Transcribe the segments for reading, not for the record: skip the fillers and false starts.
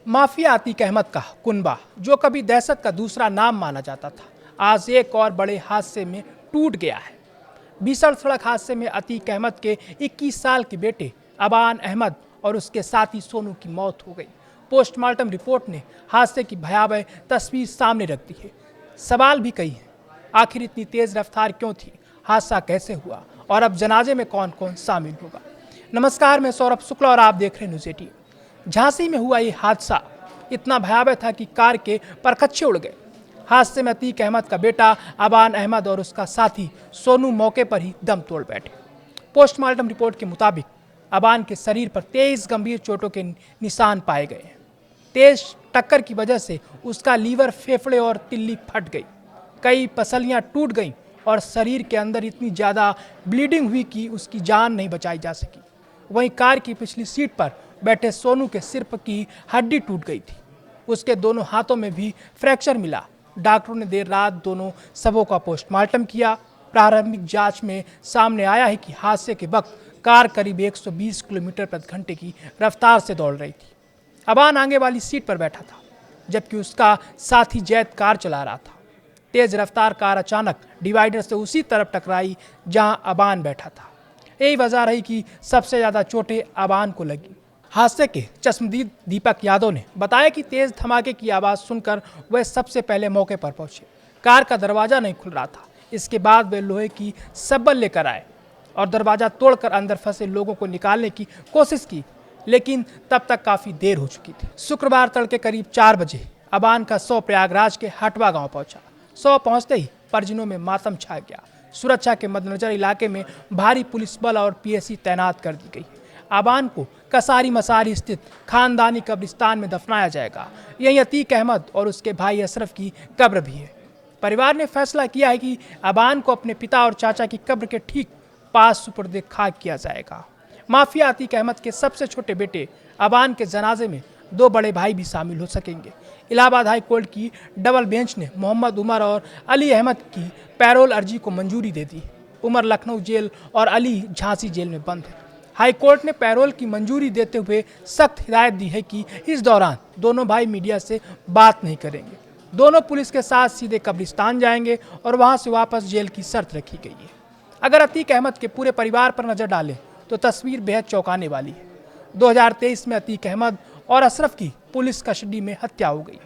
Mafia Atiq Ahmad का कुनबा, जो कभी दहशत का दूसरा नाम माना जाता था, आज एक और बड़े हादसे में टूट गया है। भीषण सड़क हादसे में अतीक अहमद के 21 साल के बेटे अबान अहमद और उसके साथी सोनू की मौत हो गई। पोस्टमार्टम रिपोर्ट ने हादसे की भयावह तस्वीर सामने रख दी है। सवाल भी कई हैं, आखिर इतनी तेज रफ्तार क्यों थी, हादसा कैसे हुआ और अब जनाजे में कौन कौन शामिल होगा। नमस्कार, मैं सौरभ शुक्ला और आप देख रहे हैं न्यूज़ 18। झांसी में हुआ ये हादसा इतना भयावह था कि कार के परखच्चे उड़ गए। हादसे में अतीक अहमद का बेटा अबान अहमद और उसका साथी सोनू मौके पर ही दम तोड़ बैठे। पोस्टमार्टम रिपोर्ट के मुताबिक अबान के शरीर पर 23 गंभीर चोटों के निशान पाए गए हैं। तेज टक्कर की वजह से उसका लीवर, फेफड़े और तिल्ली फट गई, कई पसलियां टूट गईं और शरीर के अंदर इतनी ज़्यादा ब्लीडिंग हुई कि उसकी जान नहीं बचाई जा सकी। वहीं कार की पिछली सीट पर बैठे सोनू के सिर की हड्डी टूट गई थी। उसके दोनों हाथों में भी फ्रैक्चर मिला। डॉक्टरों ने देर रात दोनों शवों का पोस्टमार्टम किया। प्रारंभिक जांच में सामने आया है कि हादसे के वक्त कार करीब 120 किलोमीटर प्रति घंटे की रफ्तार से दौड़ रही थी। अबान आगे वाली सीट पर बैठा था, जबकि उसका साथी जैद कार चला रहा था। तेज रफ्तार कार अचानक डिवाइडर से उसी तरफ टकराई जहां अबान बैठा था। यही वजह रही कि सबसे ज़्यादा चोटें अबान को लगी। हादसे के चश्मदीद दीपक यादव ने बताया कि तेज धमाके की आवाज़ सुनकर वह सबसे पहले मौके पर पहुंचे। कार का दरवाज़ा नहीं खुल रहा था। इसके बाद वे लोहे की सब्बल लेकर आए और दरवाज़ा तोड़कर अंदर फंसे लोगों को निकालने की कोशिश की, लेकिन तब तक काफ़ी देर हो चुकी थी। शुक्रवार तड़के करीब 4 बजे अबान का शव प्रयागराज के हटवा गाँव पहुँचा। शव पहुँचते ही परिजनों में मातम छा गया। सुरक्षा के मद्देनजर इलाके में भारी पुलिस बल और पीएसी तैनात कर दी गई। अबान को कसारी मसारी स्थित खानदानी कब्रिस्तान में दफनाया जाएगा। यहीं अतीक अहमद और उसके भाई अशरफ की कब्र भी है। परिवार ने फैसला किया है कि अबान को अपने पिता और चाचा की कब्र के ठीक पास सुपुर्द खाक किया जाएगा। माफिया अतीक अहमद के सबसे छोटे बेटे अबान के जनाजे में 2 बड़े भाई भी शामिल हो सकेंगे। इलाहाबाद हाई कोर्ट की डबल बेंच ने मोहम्मद उमर और अली अहमद की पैरोल अर्जी को मंजूरी दे दी। उमर लखनऊ जेल और अली झांसी जेल में बंद है। हाई कोर्ट ने पैरोल की मंजूरी देते हुए सख्त हिदायत दी है कि इस दौरान दोनों भाई मीडिया से बात नहीं करेंगे। दोनों पुलिस के साथ सीधे कब्रिस्तान जाएंगे और वहां से वापस जेल की शर्त रखी गई है। अगर अतीक अहमद के पूरे परिवार पर नजर डालें तो तस्वीर बेहद चौंकाने वाली है। 2023 में अतीक अहमद और अशरफ की पुलिस कस्टडी में हत्या हो गई।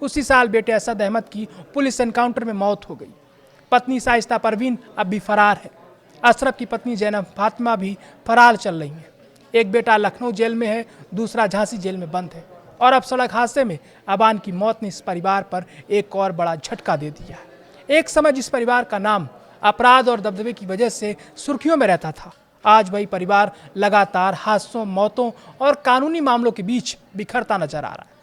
उसी साल बेटे असद अहमद की पुलिस एनकाउंटर में मौत हो गई। पत्नी शाइस्ता परवीन अब भी फरार है। अशरफ की पत्नी जैनब फातिमा भी फरार चल रही हैं। एक बेटा लखनऊ जेल में है, दूसरा झांसी जेल में बंद है। और अब सड़क हादसे में अबान की मौत ने इस परिवार पर एक और बड़ा झटका दे दिया है। एक समय जिस परिवार का नाम अपराध और दबदबे की वजह से सुर्खियों में रहता था, आज वही परिवार लगातार हादसों, मौतों और कानूनी मामलों के बीच बिखरता नजर आ रहा है।